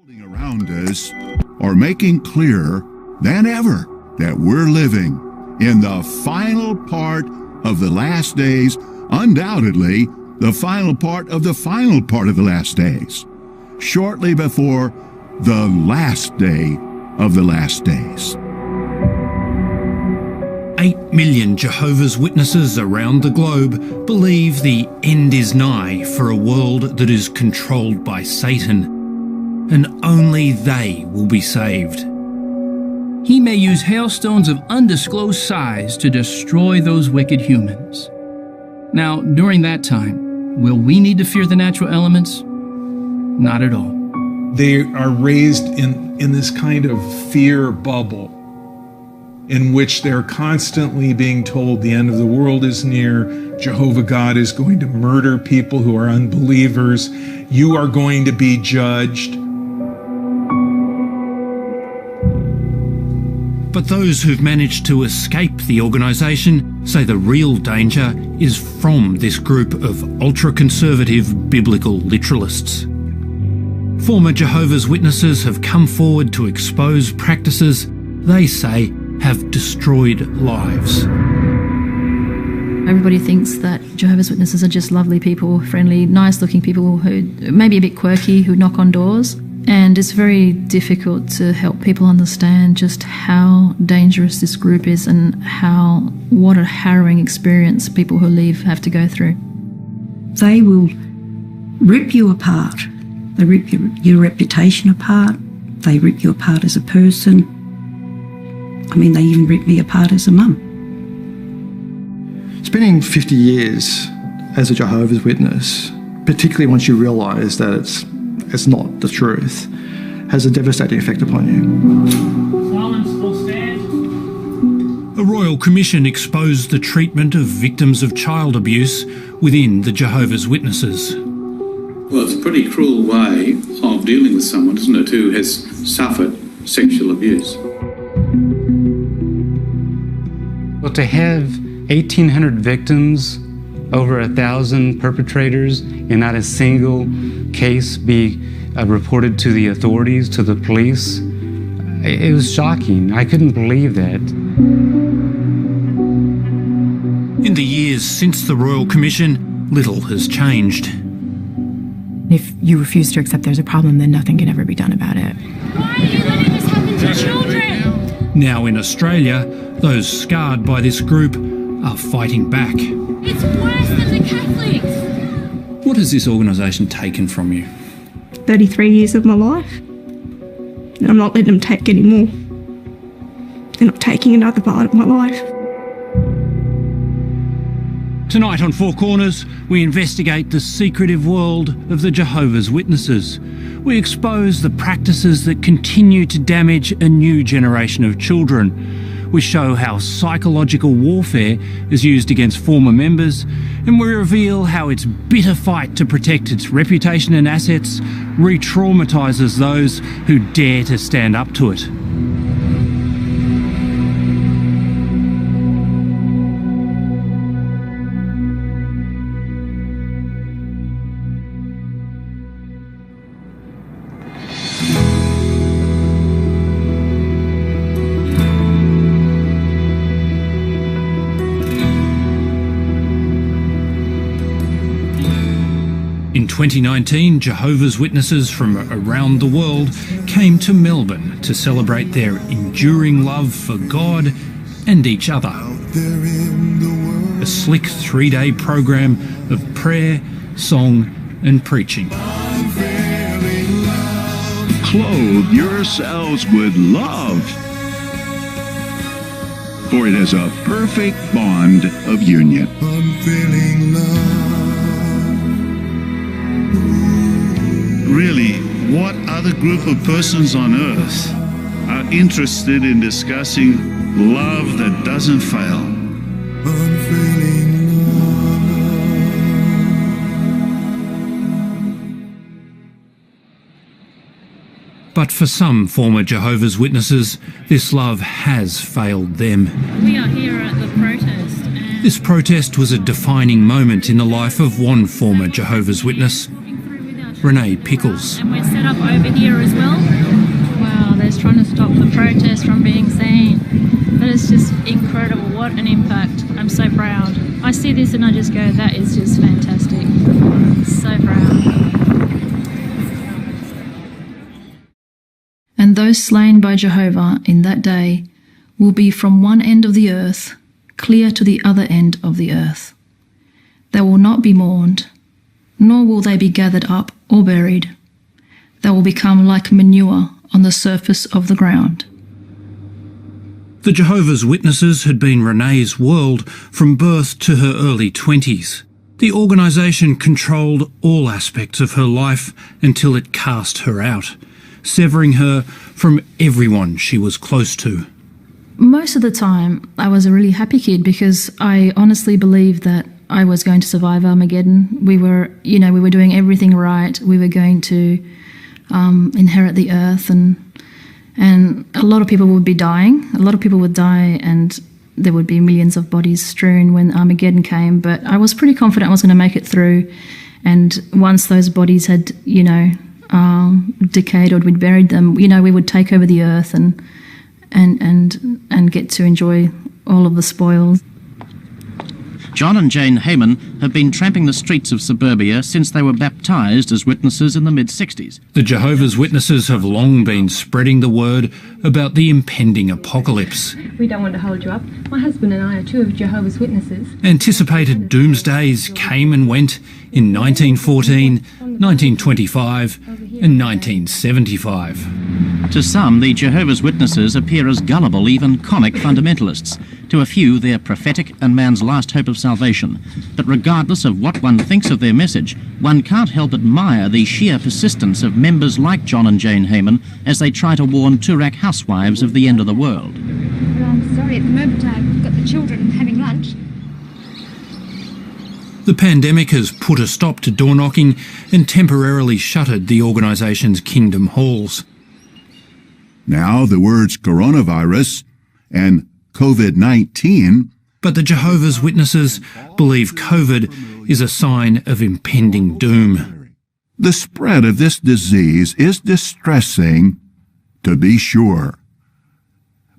Around us are making clearer than ever that we're living in the final part of the last days, undoubtedly the final part of the final part of the last days, shortly before the last day of the last days. 8 million Jehovah's Witnesses around the globe believe the end is nigh for a world that is controlled by Satan, and only they will be saved. He may use hailstones of undisclosed size to destroy those wicked humans. Now, during that time, will we need to fear the natural elements? Not at all. They are raised in this kind of fear bubble in which they're constantly being told the end of the world is near, Jehovah God is going to murder people who are unbelievers, you are going to be judged. But those who've managed to escape the organisation say the real danger is from this group of ultra-conservative biblical literalists. Former Jehovah's Witnesses have come forward to expose practices they say have destroyed lives. Everybody thinks that Jehovah's Witnesses are just lovely people, friendly, nice-looking people who may be a bit quirky, who knock on doors. And it's very difficult to help people understand just how dangerous this group is and what a harrowing experience people who leave have to go through. They will rip you apart. They rip your reputation apart. They rip you apart as a person. I mean, they even ripped me apart as a mum. Spending 50 years as a Jehovah's Witness, particularly once you realise that it's not the truth, has a devastating effect upon you. Silence or stand. A Royal Commission exposed the treatment of victims of child abuse within the Jehovah's Witnesses. Well, it's a pretty cruel way of dealing with someone, isn't it, who has suffered sexual abuse. Well, to have 1,800 victims, over 1,000 perpetrators, and not a single case be reported to the authorities, to the police, it was shocking. I couldn't believe that. In the years since the Royal Commission, little has changed. If you refuse to accept there's a problem, then nothing can ever be done about it. Why are you letting this happen to children? Now in Australia, those scarred by this group are fighting back. It's worse than the Catholics. What has this organisation taken from you? 33 years of my life. And I'm not letting them take any more. They're not taking another part of my life. Tonight on Four Corners, we investigate the secretive world of the Jehovah's Witnesses. We expose the practices that continue to damage a new generation of children. We show how psychological warfare is used against former members, and we reveal how its bitter fight to protect its reputation and assets re-traumatises those who dare to stand up to it. In 2019, Jehovah's Witnesses from around the world came to Melbourne to celebrate their enduring love for God and each other. A slick 3-day program of prayer, song and preaching. Clothe yourselves with love, for it is a perfect bond of union. Unfailing love. Really, what other group of persons on earth are interested in discussing love that doesn't fail? Unfailing love. But for some former Jehovah's Witnesses, this love has failed them. We are here at the protest. This protest was a defining moment in the life of one former Jehovah's Witness. Renee Pickles. And we're set up over here as well. Wow, they're trying to stop the protest from being seen. But it's just incredible. What an impact. I'm so proud. I see this and I just go, that is just fantastic. So proud. And those slain by Jehovah in that day will be from one end of the earth clear to the other end of the earth. They will not be mourned, nor will they be gathered up or buried. They will become like manure on the surface of the ground. The Jehovah's Witnesses had been Renee's world from birth to her early 20s. The organisation controlled all aspects of her life until it cast her out, severing her from everyone she was close to. Most of the time, I was a really happy kid because I honestly believed that I was going to survive Armageddon. We were doing everything right. We were going to inherit the earth, and a lot of people would be dying. A lot of people would die, and there would be millions of bodies strewn when Armageddon came. But I was pretty confident I was going to make it through. And once those bodies had, decayed or we'd buried them, we would take over the earth and get to enjoy all of the spoils. John and Jane Heyman have been tramping the streets of suburbia since they were baptised as witnesses in the mid-60s. The Jehovah's Witnesses have long been spreading the word about the impending apocalypse. We don't want to hold you up. My husband and I are two of Jehovah's Witnesses. Anticipated doomsdays came and went in 1914, 1925 and 1975. To some, the Jehovah's Witnesses appear as gullible, even comic fundamentalists. To a few, they're prophetic and man's last hope of salvation. But regardless of what one thinks of their message, one can't help but admire the sheer persistence of members like John and Jane Heyman as they try to warn Turak housewives of the end of the world. Well, I'm sorry, at the moment I've got the children having lunch. The pandemic has put a stop to door knocking and temporarily shuttered the organisation's kingdom halls. Now the words coronavirus and COVID-19. But the Jehovah's Witnesses believe COVID is a sign of impending doom. The spread of this disease is distressing, to be sure.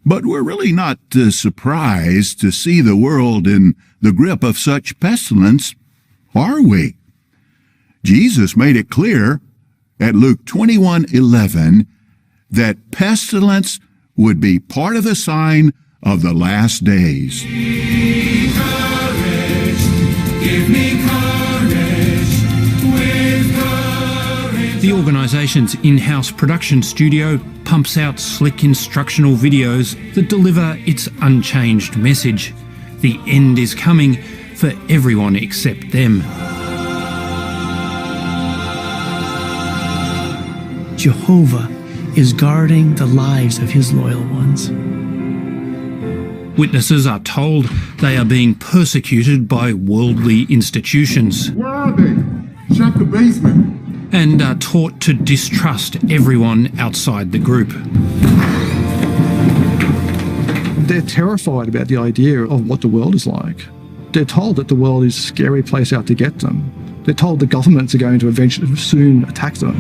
But we're really not surprised to see the world in the grip of such pestilence, are we? Jesus made it clear at Luke 21:11 that pestilence would be part of the sign of the last days. Give me courage, give me courage, with courage. The organisation's in-house production studio pumps out slick instructional videos that deliver its unchanged message. The end is coming for everyone except them. Jehovah is guarding the lives of his loyal ones. Witnesses are told they are being persecuted by worldly institutions. Where are they? Check the basement. And are taught to distrust everyone outside the group. They're terrified about the idea of what the world is like. They're told that the world is a scary place out to get them. They're told the governments are going to eventually soon attack them.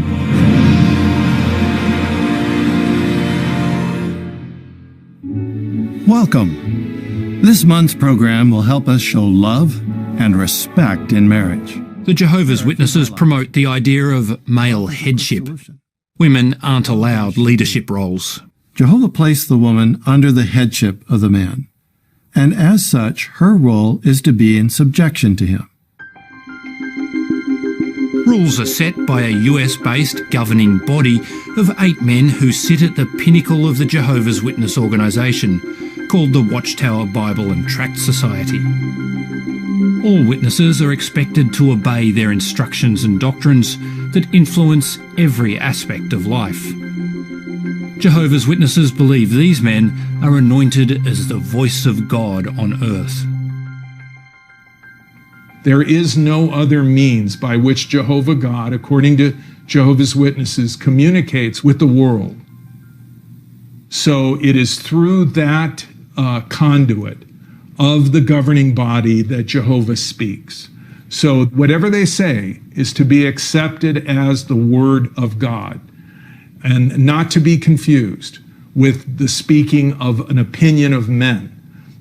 Welcome. This month's program will help us show love and respect in marriage. The Jehovah's Witnesses promote the idea of male headship. Women aren't allowed leadership roles. Jehovah placed the woman under the headship of the man, and as such, her role is to be in subjection to him. Rules are set by a US-based governing body of 8 men who sit at the pinnacle of the Jehovah's Witness organisation, called the Watchtower Bible and Tract Society. All witnesses are expected to obey their instructions and doctrines that influence every aspect of life. Jehovah's Witnesses believe these men are anointed as the voice of God on earth. There is no other means by which Jehovah God, according to Jehovah's Witnesses, communicates with the world. So it is through that conduit of the governing body that Jehovah speaks. So whatever they say is to be accepted as the word of God and not to be confused with the speaking of an opinion of men.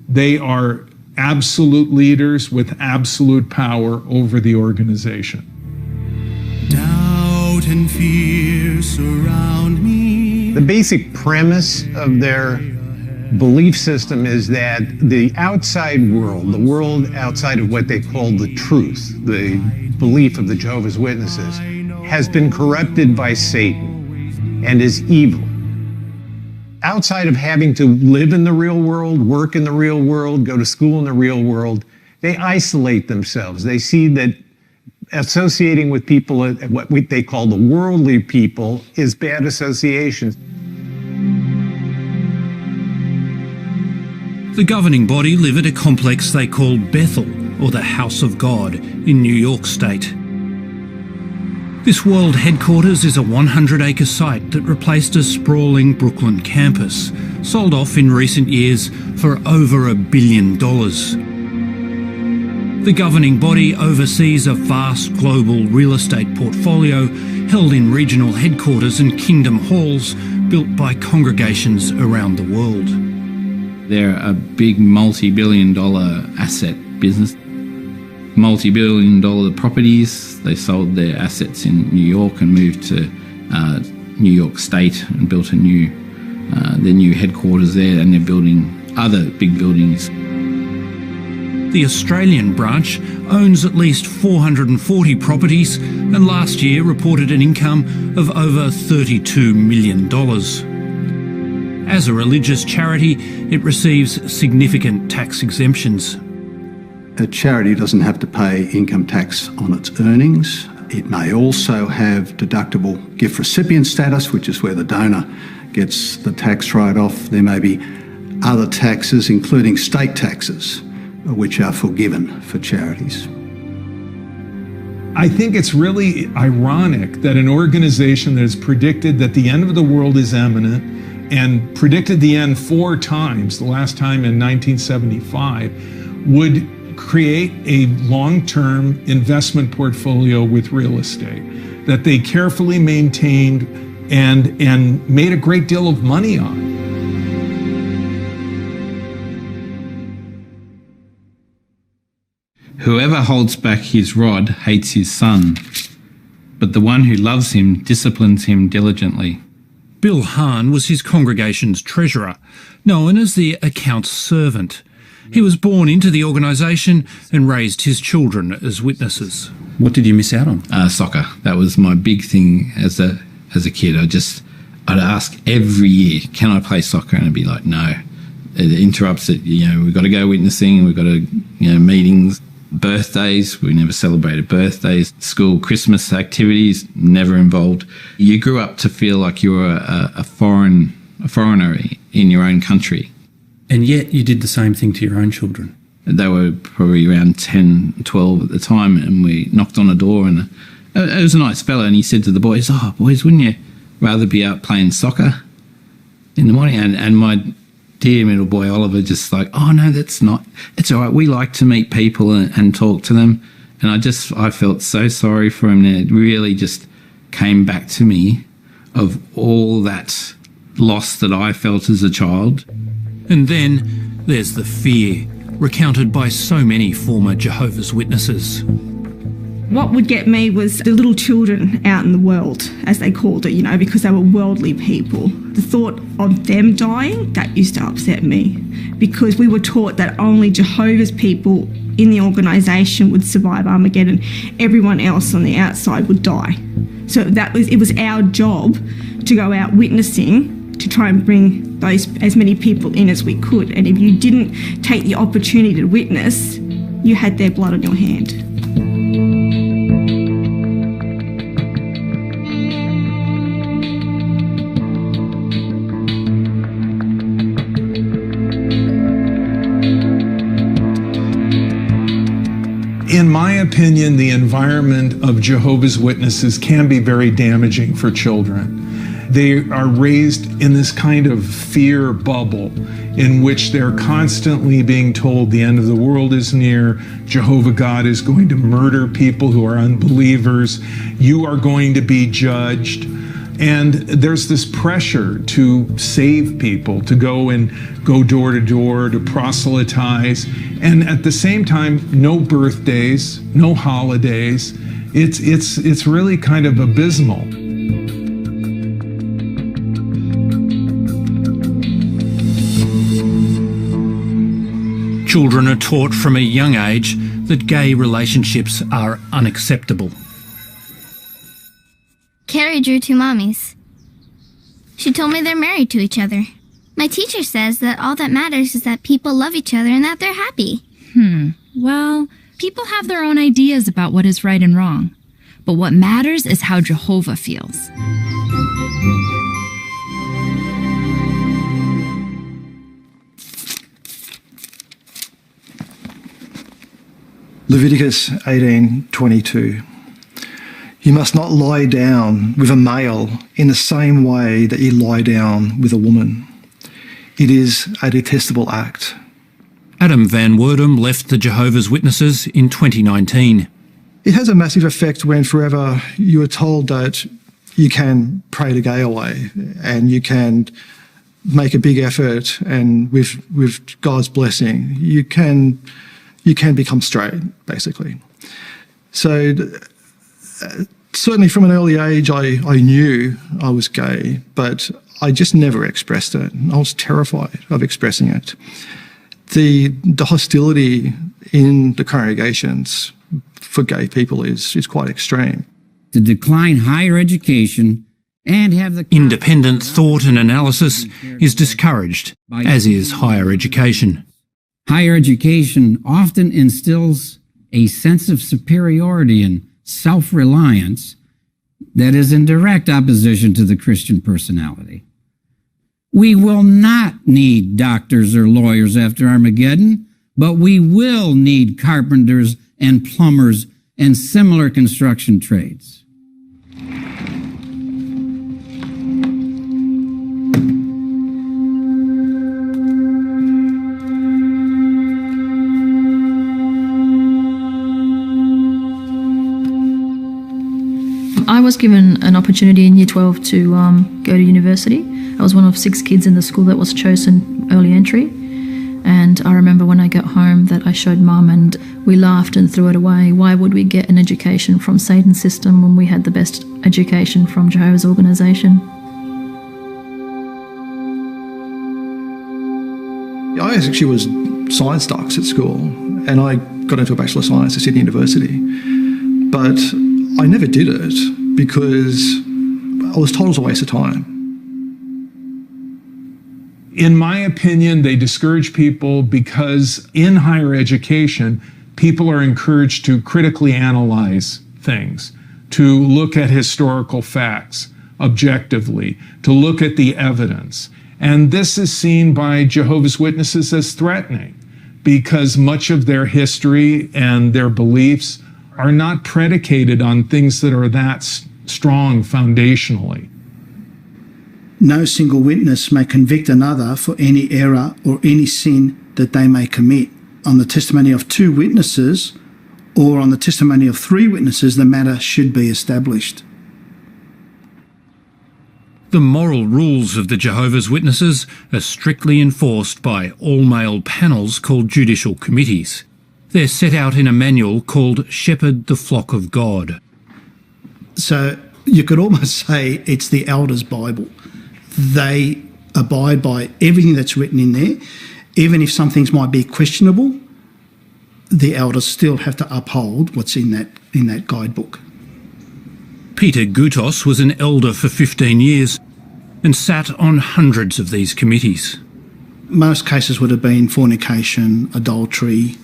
They are absolute leaders with absolute power over the organization. Doubt and fear surround me. The basic premise of their belief system is that the outside world, the world outside of what they call the truth, the belief of the Jehovah's Witnesses, has been corrupted by Satan and is evil. Outside of having to live in the real world, work in the real world, go to school in the real world, they isolate themselves. They see that associating with people, what they call the worldly people, is bad association. The governing body live at a complex they call Bethel, or the House of God, in New York State. This world headquarters is a 100-acre site that replaced a sprawling Brooklyn campus, sold off in recent years for over $1 billion. The governing body oversees a vast global real estate portfolio held in regional headquarters and kingdom halls built by congregations around the world. They're a big multi-billion-dollar asset business. Multi-billion-dollar properties. They sold their assets in New York and moved to New York State and built their new headquarters there, and they're building other big buildings. The Australian branch owns at least 440 properties and last year reported an income of over $32 million. As a religious charity, it receives significant tax exemptions. A charity doesn't have to pay income tax on its earnings. It may also have deductible gift recipient status, which is where the donor gets the tax write-off. There may be other taxes, including state taxes, which are forgiven for charities. I think it's really ironic that an organization that has predicted that the end of the world is imminent and predicted the end 4 times, the last time in 1975, would create a long-term investment portfolio with real estate that they carefully maintained and made a great deal of money on. Whoever holds back his rod hates his son, but the one who loves him disciplines him diligently. Bill Hahn was his congregation's treasurer, known as the accounts servant. He was born into the organisation and raised his children as witnesses. What did you miss out on? Soccer. That was my big thing as a kid. I'd ask every year, can I play soccer? And I'd be like, no. It interrupts it. We've got to go witnessing. We've got to, meetings, birthdays. We never celebrated birthdays. School Christmas activities, never involved. You grew up to feel like you were a foreigner in your own country. And yet you did the same thing to your own children. They were probably around 10, 12 at the time, and we knocked on a door, and it was a nice fella, and he said to the boys, "Oh, boys, wouldn't you rather be out playing soccer in the morning?" And my dear middle boy Oliver just like, "Oh, no, that's not. It's all right. We like to meet people and talk to them." And I felt so sorry for him. It really just came back to me of all that loss that I felt as a child. And then there's the fear, recounted by so many former Jehovah's Witnesses. What would get me was the little children out in the world, as they called it, because they were worldly people. The thought of them dying, that used to upset me, because we were taught that only Jehovah's people in the organisation would survive Armageddon. Everyone else on the outside would die. So it was our job to go out witnessing to try and bring as many people in as we could. And if you didn't take the opportunity to witness, you had their blood on your hand. In my opinion, the environment of Jehovah's Witnesses can be very damaging for children. They are raised in this kind of fear bubble in which they're constantly being told the end of the world is near, Jehovah God is going to murder people who are unbelievers, you are going to be judged. And there's this pressure to save people, to go door to door, to proselytize. And at the same time, no birthdays, no holidays. It's really kind of abysmal. Children are taught from a young age that gay relationships are unacceptable. Carrie drew two mommies. She told me they're married to each other. My teacher says that all that matters is that people love each other and that they're happy. Well, people have their own ideas about what is right and wrong. But what matters is how Jehovah feels. Leviticus 18:22. You must not lie down with a male in the same way that you lie down with a woman. It is a detestable act. Adam Van Werdum left the Jehovah's Witnesses in 2019. It has a massive effect when forever you are told that you can pray the gay away and you can make a big effort, and with God's blessing, you can become straight, basically. So certainly from an early age, I knew I was gay, but I just never expressed it. I was terrified of expressing it. The hostility in the congregations for gay people is quite extreme. To decline higher education and have the independent thought and analysis is discouraged, as is higher education. Higher education often instills a sense of superiority and self-reliance that is in direct opposition to the Christian personality. We will not need doctors or lawyers after Armageddon, but we will need carpenters and plumbers and similar construction trades. I was given an opportunity in Year 12 to go to university. I was one of 6 kids in the school that was chosen early entry. And I remember when I got home that I showed Mum and we laughed and threw it away. Why would we get an education from Satan's system when we had the best education from Jehovah's organisation? I actually was science docs at school, and I got into a Bachelor of Science at Sydney University. But I never did it because I was told it was a waste of time. In my opinion, they discourage people because in higher education, people are encouraged to critically analyze things, to look at historical facts objectively, to look at the evidence. And this is seen by Jehovah's Witnesses as threatening because much of their history and their beliefs are not predicated on things that are that strong foundationally. No single witness may convict another for any error or any sin that they may commit. On the testimony of 2 witnesses or on the testimony of 3 witnesses, the matter should be established. The moral rules of the Jehovah's Witnesses are strictly enforced by all-male panels called judicial committees. They're set out in a manual called Shepherd the Flock of God. So you could almost say it's the Elders' Bible. They abide by everything that's written in there. Even if some things might be questionable, the elders still have to uphold what's in that guidebook. Peter Gutos was an elder for 15 years and sat on hundreds of these committees. Most cases would have been fornication, adultery,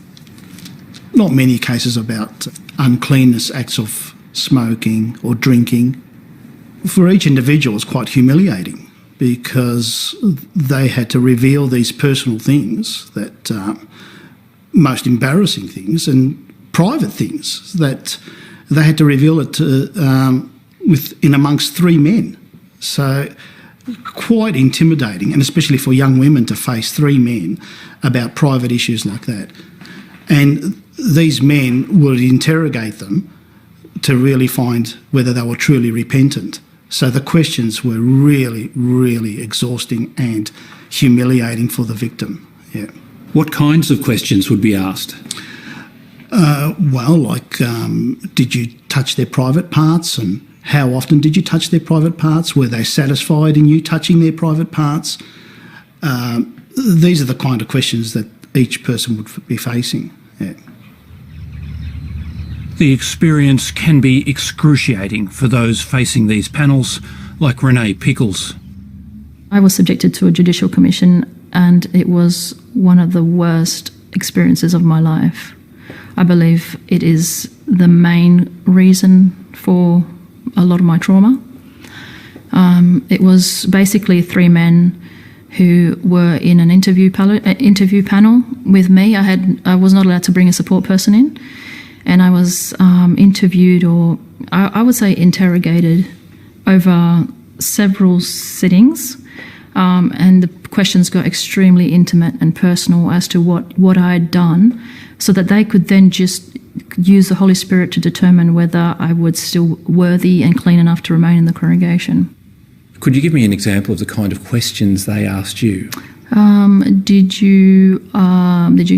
not many cases about uncleanness, acts of smoking or drinking. For each individual, it's quite humiliating because they had to reveal these personal things, that most embarrassing things and private things that they had to reveal it in amongst 3 men. So quite intimidating, and especially for young women to face 3 men about private issues like that. And these men would interrogate them to really find whether they were truly repentant. So the questions were really, really exhausting and humiliating for the victim. Yeah. What kinds of questions would be asked? Did you touch their private parts, and how often did you touch their private parts? Were they satisfied in you touching their private parts? These are the kind of questions that each person would be facing. Yeah. The experience can be excruciating for those facing these panels, like Renee Pickles. I was subjected to a judicial commission, and it was one of the worst experiences of my life. I believe it is the main reason for a lot of my trauma. It was basically 3 men who were in an interview panel with me. I was not allowed to bring a support person in, and I was interviewed, or I would say interrogated, over several sittings, and the questions got extremely intimate and personal as to what I had done, so that they could then just use the Holy Spirit to determine whether I was still worthy and clean enough to remain in the congregation. Could you give me an example of the kind of questions they asked you? Did you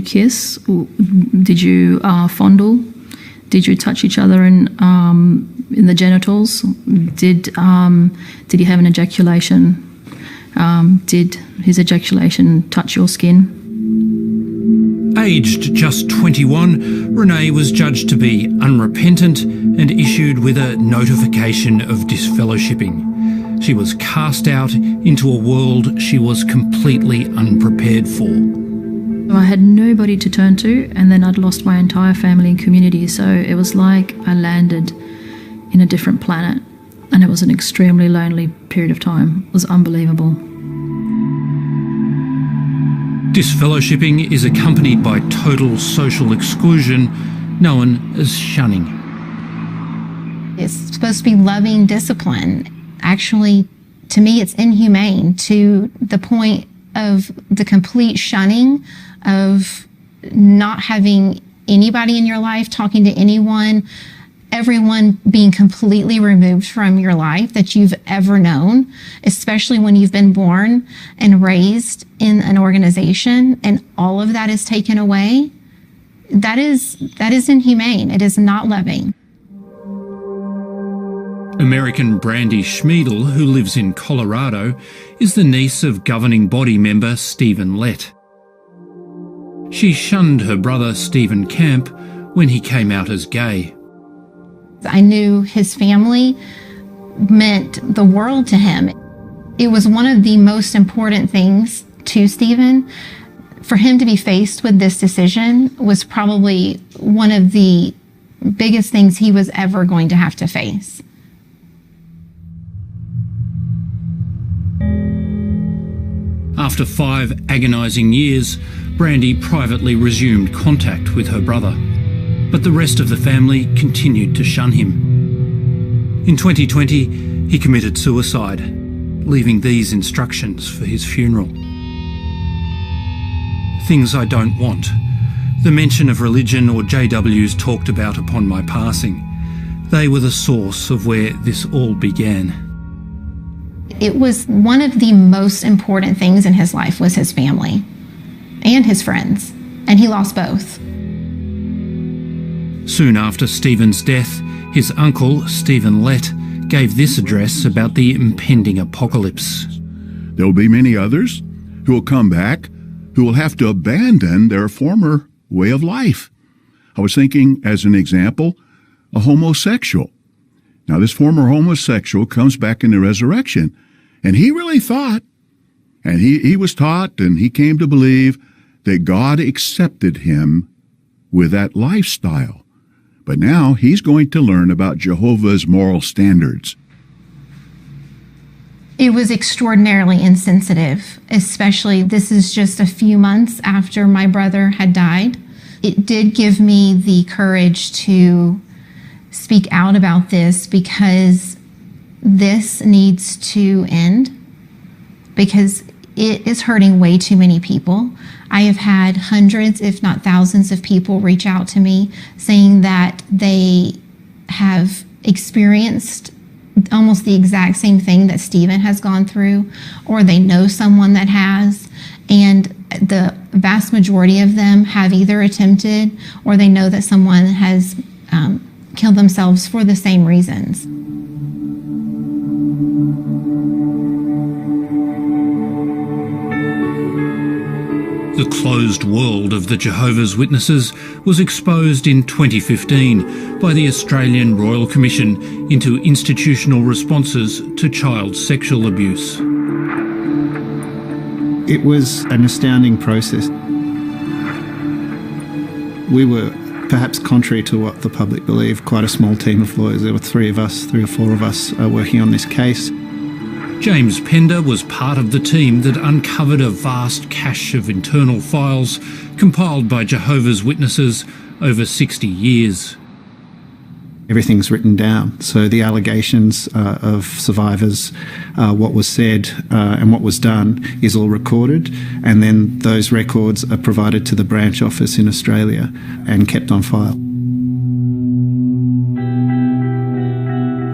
kiss? Did you fondle? Did you touch each other in the genitals? Did he have an ejaculation? Did his ejaculation touch your skin? Aged just 21, Renee was judged to be unrepentant and issued with a notification of disfellowshipping. She was cast out into a world she was completely unprepared for. I had nobody to turn to, and then I'd lost my entire family and community, so it was like I landed in a different planet, and it was an extremely lonely period of time. It was unbelievable. Disfellowshipping is accompanied by total social exclusion, known as shunning. It's supposed to be loving discipline. Actually, to me, it's inhumane to the point of the complete shunning, of not having anybody in your life, talking to anyone, everyone being completely removed from your life that you've ever known, especially when you've been born and raised in an organization, and all of that is taken away. That is inhumane. It is not loving. American Brandy Schmiedel, who lives in Colorado, is the niece of governing body member Stephen Lett. She shunned her brother Stephen Camp when he came out as gay. I knew his family meant the world to him. It was one of the most important things to Stephen. For him to be faced with this decision was probably one of the biggest things he was ever going to have to face. After 5 agonising years, Brandy privately resumed contact with her brother, but the rest of the family continued to shun him. In 2020, he committed suicide, leaving these instructions for his funeral. Things I don't want. The mention of religion or JWs talked about upon my passing. They were the source of where this all began. It was one of the most important things in his life was his family and his friends, and he lost both. Soon after Stephen's death, his uncle, Stephen Lett, gave this address about the impending apocalypse. There will be many others who will come back, who will have to abandon their former way of life. I was thinking, as an example, a homosexual. Now, this former homosexual comes back in the resurrection, and he really thought, and he was taught, and he came to believe that God accepted him with that lifestyle. But now he's going to learn about Jehovah's moral standards. It was extraordinarily insensitive, especially this is just a few months after my brother had died. It did give me the courage to speak out about this because this needs to end because it is hurting way too many people. I have had hundreds, if not thousands, of people reach out to me saying that they have experienced almost the exact same thing that Stephen has gone through, or they know someone that has, and the vast majority of them have either attempted or they know that someone has killed themselves for the same reasons. The closed world of the Jehovah's Witnesses was exposed in 2015 by the Australian Royal Commission into institutional responses to child sexual abuse. It was an astounding process. We were, perhaps contrary to what the public believed, quite a small team of lawyers. There were three or four of us working on this case. James Pender was part of the team that uncovered a vast cache of internal files compiled by Jehovah's Witnesses over 60 years. Everything's written down. So the allegations of survivors, what was said and what was done is all recorded, and then those records are provided to the branch office in Australia and kept on file.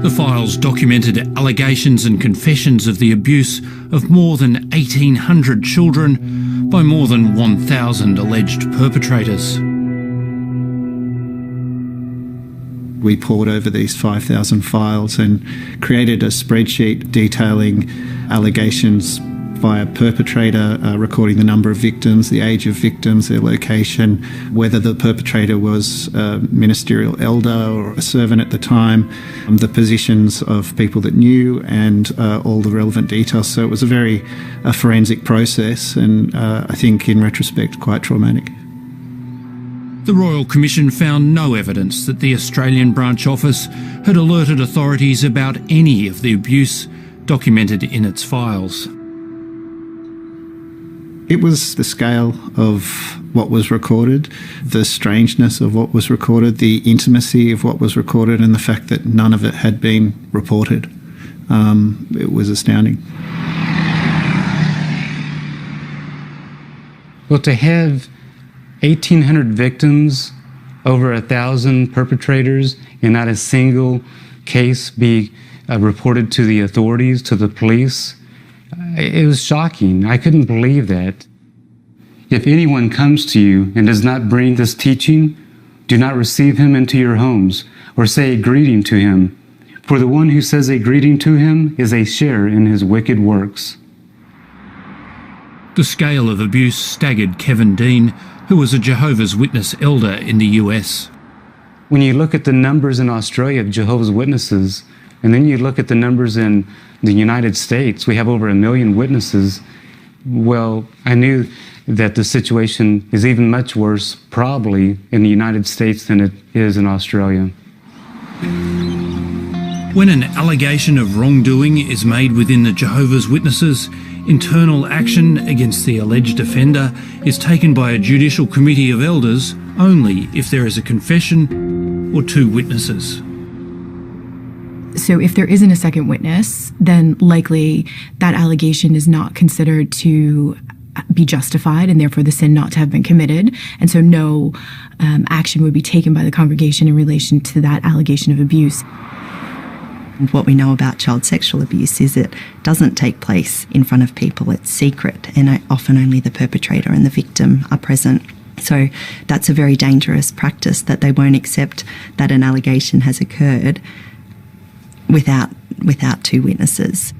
The files documented allegations and confessions of the abuse of more than 1,800 children by more than 1,000 alleged perpetrators. We pored over these 5,000 files and created a spreadsheet detailing allegations via perpetrator, recording the number of victims, the age of victims, their location, whether the perpetrator was a ministerial elder or a servant at the time, the positions of people that knew, and all the relevant details. So it was a very forensic process, and I think in retrospect quite traumatic. The Royal Commission found no evidence that the Australian branch office had alerted authorities about any of the abuse documented in its files. It was the scale of what was recorded, the strangeness of what was recorded, the intimacy of what was recorded, and the fact that none of it had been reported. It was astounding. Well, to have 1,800 victims, over 1,000 perpetrators, and not a single case be reported to the authorities, to the police, it was shocking. I couldn't believe that. If anyone comes to you and does not bring this teaching, do not receive him into your homes or say a greeting to him. For the one who says a greeting to him is a share in his wicked works. The scale of abuse staggered Kevin Dean, who was a Jehovah's Witness elder in the US. When you look at the numbers in Australia of Jehovah's Witnesses, and then you look at the numbers in the United States, we have over 1 million witnesses. Well, I knew that the situation is even much worse, probably, in the United States than it is in Australia. When an allegation of wrongdoing is made within the Jehovah's Witnesses, internal action against the alleged offender is taken by a judicial committee of elders only if there is a confession or 2 witnesses. So if there isn't a second witness, then likely that allegation is not considered to be justified and therefore the sin not to have been committed. And so no action would be taken by the congregation in relation to that allegation of abuse. What we know about child sexual abuse is it doesn't take place in front of people. It's secret, and often only the perpetrator and the victim are present. So that's a very dangerous practice, that they won't accept that an allegation has occurred without 2 witnesses.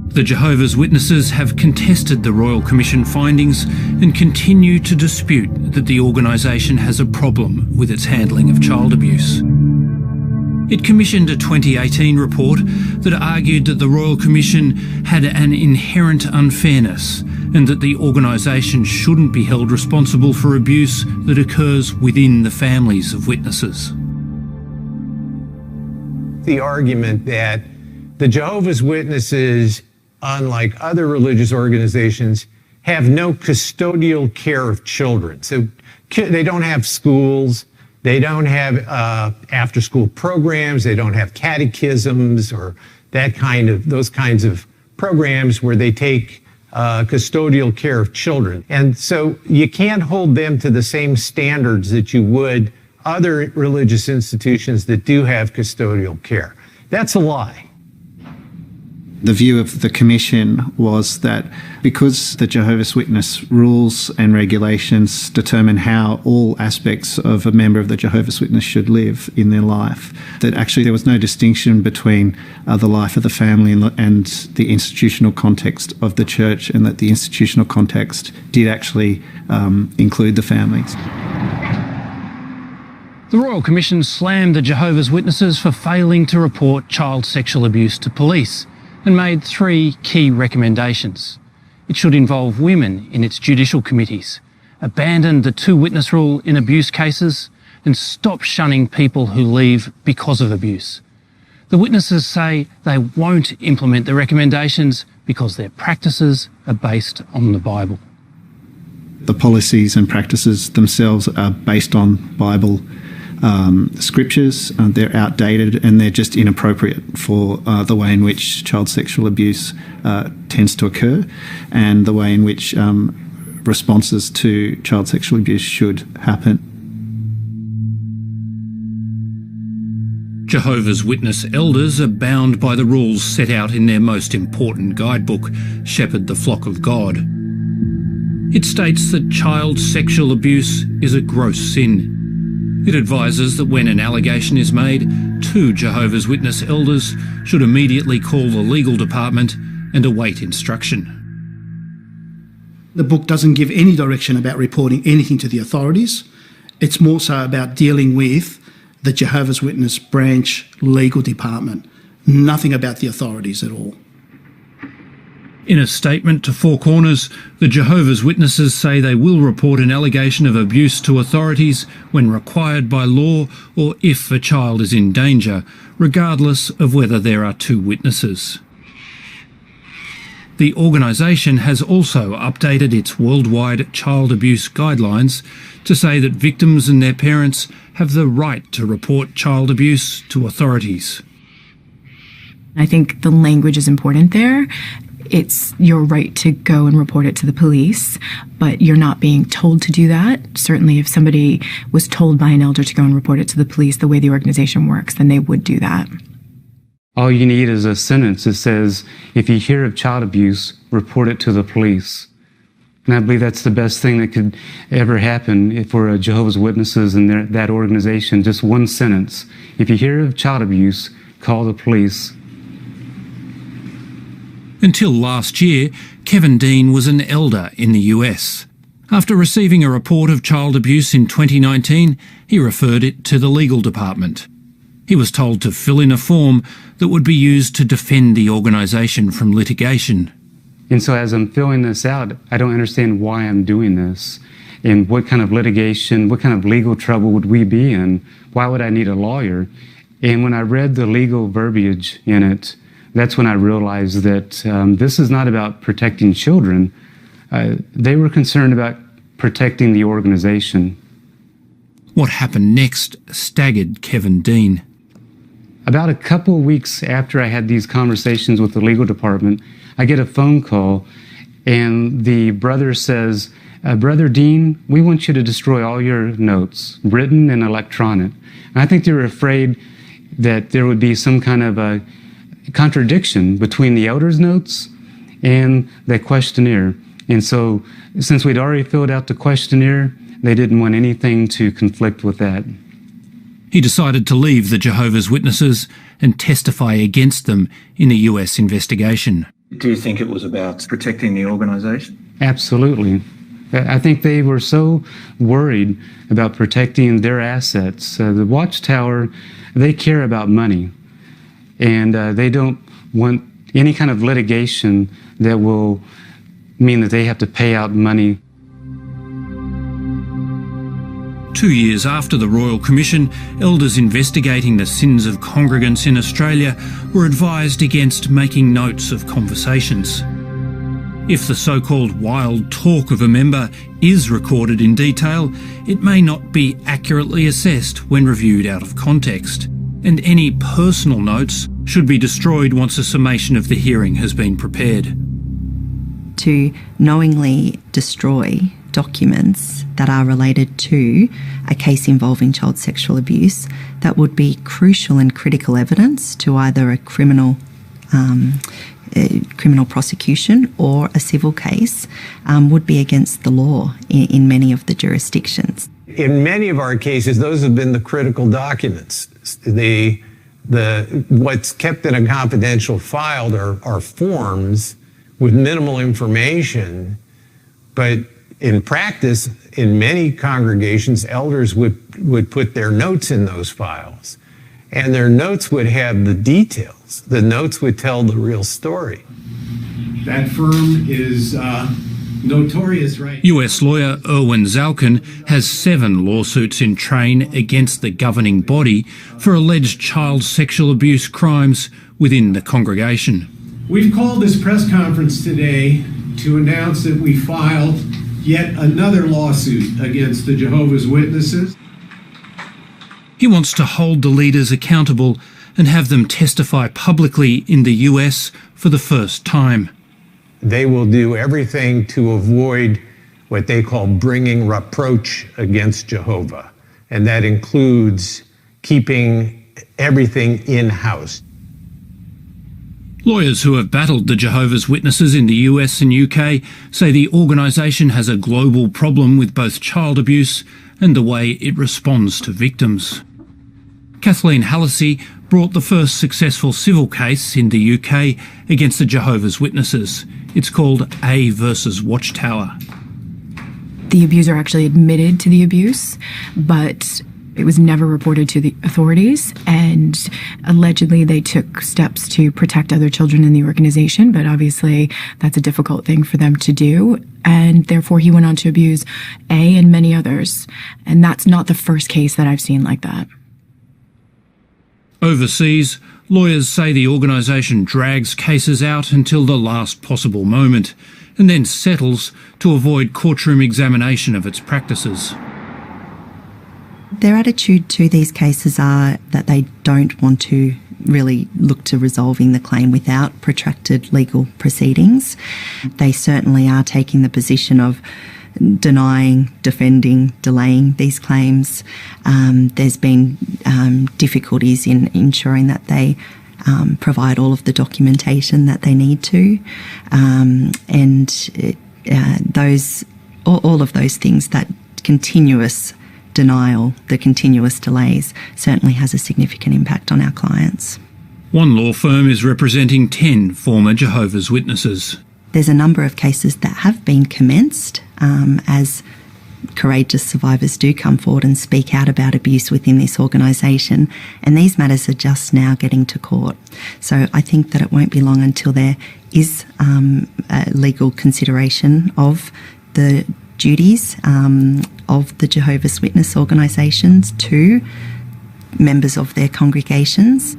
The Jehovah's Witnesses have contested the Royal Commission findings and continue to dispute that the organisation has a problem with its handling of child abuse. It commissioned a 2018 report that argued that the Royal Commission had an inherent unfairness and that the organisation shouldn't be held responsible for abuse that occurs within the families of witnesses. The argument that the Jehovah's Witnesses, unlike other religious organizations, have no custodial care of children. So they don't have schools, They don't have after-school programs. They don't have catechisms or those kinds of programs where they take custodial care of children. And so you can't hold them to the same standards that you would other religious institutions that do have custodial care. That's a lie. The view of the Commission was that because the Jehovah's Witness rules and regulations determine how all aspects of a member of the Jehovah's Witness should live in their life, that actually there was no distinction between the life of the family and the institutional context of the church, and that the institutional context did actually include the families. The Royal Commission slammed the Jehovah's Witnesses for failing to report child sexual abuse to police, and made 3 key recommendations. It should involve women in its judicial committees, abandon the 2-witness rule in abuse cases, and stop shunning people who leave because of abuse. The witnesses say they won't implement the recommendations because their practices are based on the Bible. The policies and practices themselves are based on Bible scriptures. They're outdated and they're just inappropriate for the way in which child sexual abuse tends to occur, and the way in which responses to child sexual abuse should happen. Jehovah's Witness elders are bound by the rules set out in their most important guidebook, Shepherd the Flock of God. It states that child sexual abuse is a gross sin. It advises that when an allegation is made, 2 Jehovah's Witness elders should immediately call the legal department and await instruction. The book doesn't give any direction about reporting anything to the authorities. It's more so about dealing with the Jehovah's Witness branch legal department. Nothing about the authorities at all. In a statement to Four Corners, the Jehovah's Witnesses say they will report an allegation of abuse to authorities when required by law or if a child is in danger, regardless of whether there are 2 witnesses. The organisation has also updated its worldwide child abuse guidelines to say that victims and their parents have the right to report child abuse to authorities. I think the language is important there. It's your right to go and report it to the police, but you're not being told to do that. Certainly if somebody was told by an elder to go and report it to the police the way the organization works, then they would do that. All you need is a sentence that says, if you hear of child abuse, report it to the police. And I believe that's the best thing that could ever happen for Jehovah's Witnesses and that organization. Just one sentence. If you hear of child abuse, call the police. Until last year, Kevin Dean was an elder in the US. After receiving a report of child abuse in 2019, he referred it to the legal department. He was told to fill in a form that would be used to defend the organisation from litigation. And so as I'm filling this out, I don't understand why I'm doing this and what kind of litigation, what kind of legal trouble would we be in? Why would I need a lawyer? And when I read the legal verbiage in it, that's when I realized that this is not about protecting children. They were concerned about protecting the organization. What happened next staggered Kevin Dean. About a couple of weeks after I had these conversations with the legal department, I get a phone call and the brother says, Brother Dean, we want you to destroy all your notes, written and electronic. And I think they were afraid that there would be some kind of a contradiction between the elders' notes and the questionnaire. And so since we'd already filled out the questionnaire, they didn't want anything to conflict with that. He decided to leave the Jehovah's Witnesses and testify against them in the US investigation. Do you think it was about protecting the organisation? Absolutely. I think they were so worried about protecting their assets. The Watchtower, they care about money. And they don't want any kind of litigation that will mean that they have to pay out money. 2 years after the Royal Commission, elders investigating the sins of congregants in Australia were advised against making notes of conversations. If the so-called wild talk of a member is recorded in detail, it may not be accurately assessed when reviewed out of context, and any personal notes should be destroyed once a summation of the hearing has been prepared. To knowingly destroy documents that are related to a case involving child sexual abuse, that would be crucial and critical evidence to either a criminal prosecution or a civil case, would be against the law in many of the jurisdictions. In many of our cases, those have been the critical documents. What's kept in a confidential file are forms with minimal information, but in practice, in many congregations, elders would put their notes in those files, and their notes would have the details. The notes would tell the real story. That firm is notorious, right? US lawyer Erwin Zalkin has 7 lawsuits in train against the governing body for alleged child sexual abuse crimes within the congregation. We've called this press conference today to announce that we filed yet another lawsuit against the Jehovah's Witnesses. He wants to hold the leaders accountable and have them testify publicly in the US for the first time. They will do everything to avoid what they call bringing reproach against Jehovah, and that includes keeping everything in-house. Lawyers who have battled the Jehovah's Witnesses in the US and UK say the organisation has a global problem with both child abuse and the way it responds to victims. Kathleen Hallisey brought the first successful civil case in the UK against the Jehovah's Witnesses. It's called A versus Watchtower. The abuser actually admitted to the abuse, but it was never reported to the authorities, and allegedly they took steps to protect other children in the organization, but obviously that's a difficult thing for them to do, and therefore he went on to abuse A and many others, and that's not the first case that I've seen like that. Overseas, lawyers say the organisation drags cases out until the last possible moment and then settles to avoid courtroom examination of its practices. Their attitude to these cases are that they don't want to really look to resolving the claim without protracted legal proceedings. They certainly are taking the position of denying, defending, delaying these claims. There's been difficulties in ensuring that they provide all of the documentation that they need to, all of those things, that continuous denial, the continuous delays, certainly has a significant impact on our clients. One law firm is representing 10 former Jehovah's Witnesses. There's a number of cases that have been commenced as courageous survivors do come forward and speak out about abuse within this organisation, and these matters are just now getting to court. So I think that it won't be long until there is a legal consideration of the duties of the Jehovah's Witness organisations to members of their congregations.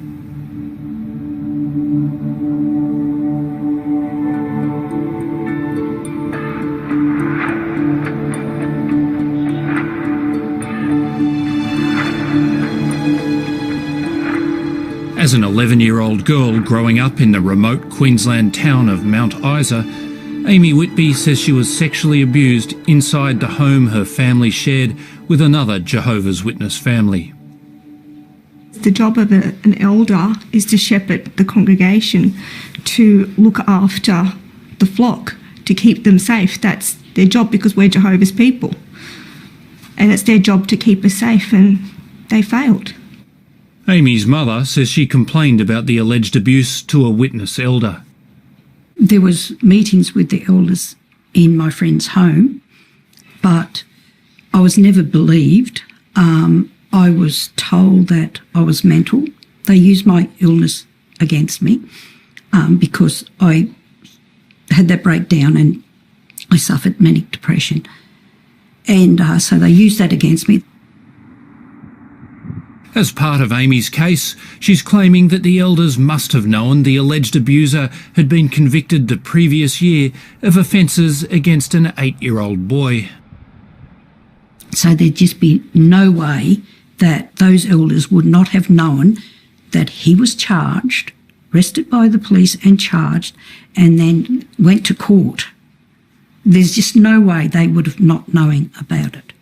As an 11-year-old girl growing up in the remote Queensland town of Mount Isa, Amy Whitby says she was sexually abused inside the home her family shared with another Jehovah's Witness family. The job of an elder is to shepherd the congregation, to look after the flock, to keep them safe. That's their job, because we're Jehovah's people. And it's their job to keep us safe, and they failed. Amy's mother says she complained about the alleged abuse to a witness elder. There was meetings with the elders in my friend's home, but I was never believed. I was told that I was mental. They used my illness against me because I had that breakdown and I suffered manic depression. And so they used that against me. As part of Amy's case, she's claiming that the elders must have known the alleged abuser had been convicted the previous year of offences against an 8-year-old boy. So there'd just be no way that those elders would not have known that he was charged, arrested by the police and charged, and then went to court. There's just no way they would have not knowing about it.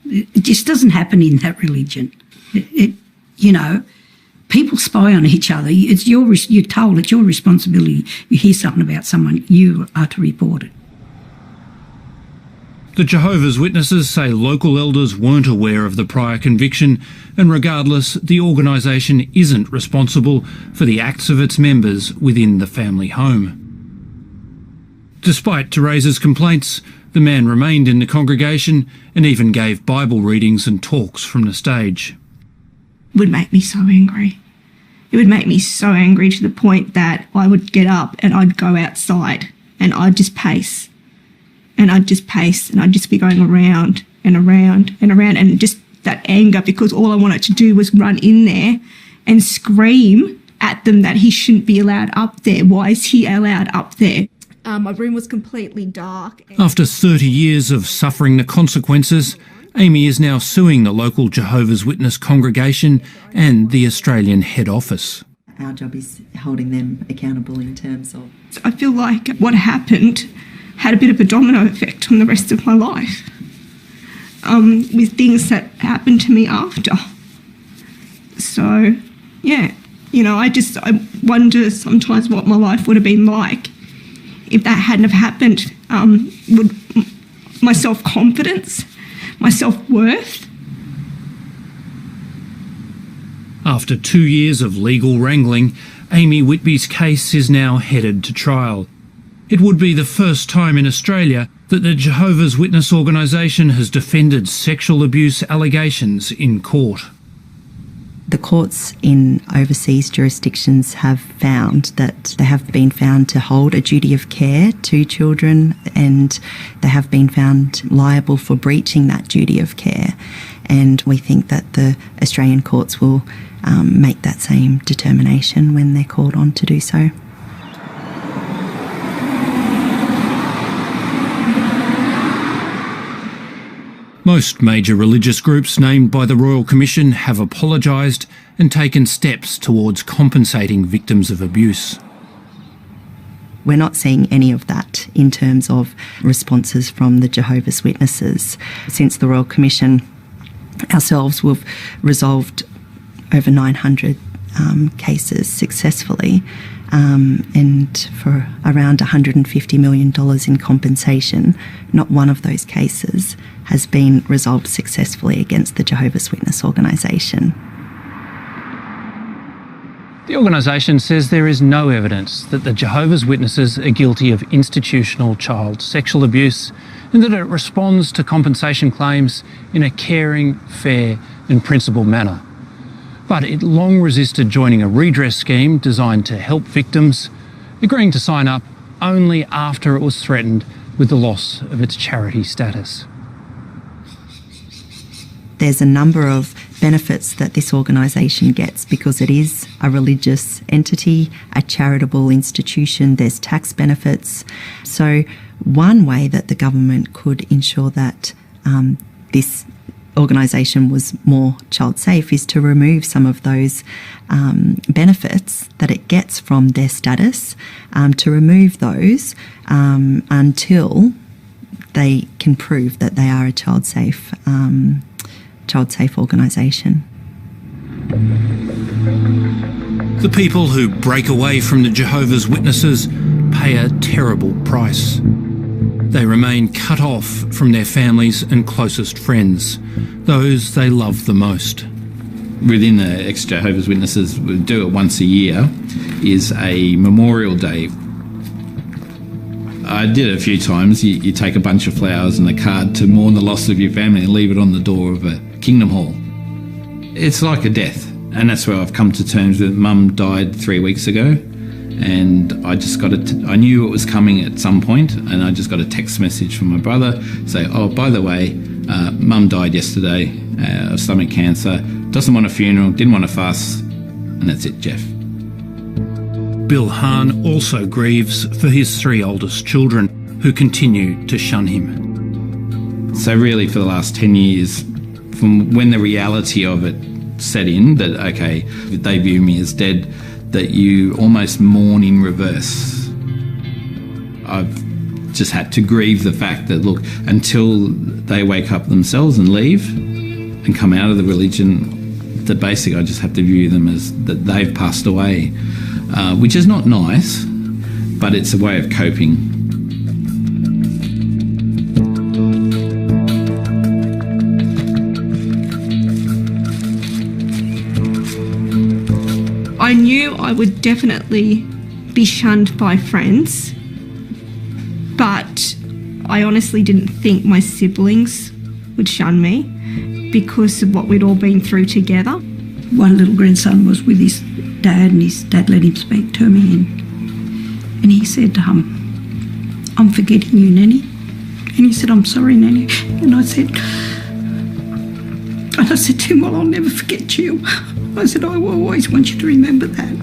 It just doesn't happen in that religion. You know, people spy on each other. You're told it's your responsibility. You hear something about someone, you are to report it. The Jehovah's Witnesses say local elders weren't aware of the prior conviction, and regardless, the organisation isn't responsible for the acts of its members within the family home. Despite Teresa's complaints, the man remained in the congregation and even gave Bible readings and talks from the stage. It would make me so angry. It would make me so angry to the point that I would get up and I'd go outside and I'd just pace. And I'd just pace and I'd just be going around and around and around, and just that anger, because all I wanted to do was run in there and scream at them that he shouldn't be allowed up there. Why is he allowed up there? My room was completely dark. After 30 years of suffering the consequences, Amy is now suing the local Jehovah's Witness congregation and the Australian head office. Our job is holding them accountable in terms of... I feel like what happened had a bit of a domino effect on the rest of my life, with things that happened to me after. So, yeah, you know, I wonder sometimes what my life would have been like if that hadn't have happened. Would my self-confidence, my self-worth. After 2 years of legal wrangling, Amy Whitby's case is now headed to trial. It would be the first time in Australia that the Jehovah's Witness organisation has defended sexual abuse allegations in court. The courts in overseas jurisdictions have found that they have been found to hold a duty of care to children, and they have been found liable for breaching that duty of care. And we think that the Australian courts will make that same determination when they're called on to do so. Most major religious groups named by the Royal Commission have apologised and taken steps towards compensating victims of abuse. We're not seeing any of that in terms of responses from the Jehovah's Witnesses. Since the Royal Commission, ourselves, we've resolved over 900 cases successfully, and for around $150 million in compensation. Not one of those cases has been resolved successfully against the Jehovah's Witness organisation. The organisation says there is no evidence that the Jehovah's Witnesses are guilty of institutional child sexual abuse, and that it responds to compensation claims in a caring, fair and principled manner. But it long resisted joining a redress scheme designed to help victims, agreeing to sign up only after it was threatened with the loss of its charity status. There's a number of benefits that this organisation gets because it is a religious entity, a charitable institution. There's tax benefits. So one way that the government could ensure that this organisation was more child safe is to remove some of those benefits that it gets from their status, to remove those until they can prove that they are a child safe organisation. The people who break away from the Jehovah's Witnesses pay a terrible price. They remain cut off from their families and closest friends, those they love the most. Within the ex-Jehovah's Witnesses, we do it once a year, is a Memorial Day. I did it a few times. You take a bunch of flowers and a card to mourn the loss of your family and leave it on the door of a Kingdom Hall. It's like a death, and that's where I've come to terms with. Mum died 3 weeks ago, and I just got I knew it was coming at some point, and I just got a text message from my brother saying, "Oh, by the way, Mum died yesterday of stomach cancer, doesn't want a funeral, didn't want a fuss, and that's it, Jeff. Bill Hahn also grieves for his 3 oldest children who continue to shun him. So really for the last 10 years, from when the reality of it set in, that okay, they view me as dead, that you almost mourn in reverse. I've just had to grieve the fact that, look, until they wake up themselves and leave and come out of the religion, that basically I just have to view them as that they've passed away, which is not nice, but it's a way of coping. I knew I would definitely be shunned by friends, but I honestly didn't think my siblings would shun me because of what we'd all been through together. One little grandson was with his dad, and his dad let him speak to me, and he said, "I'm forgetting you, Nanny." And he said, "I'm sorry, Nanny." And I said to him, "Well, I'll never forget you." I said, "I will always want you to remember that."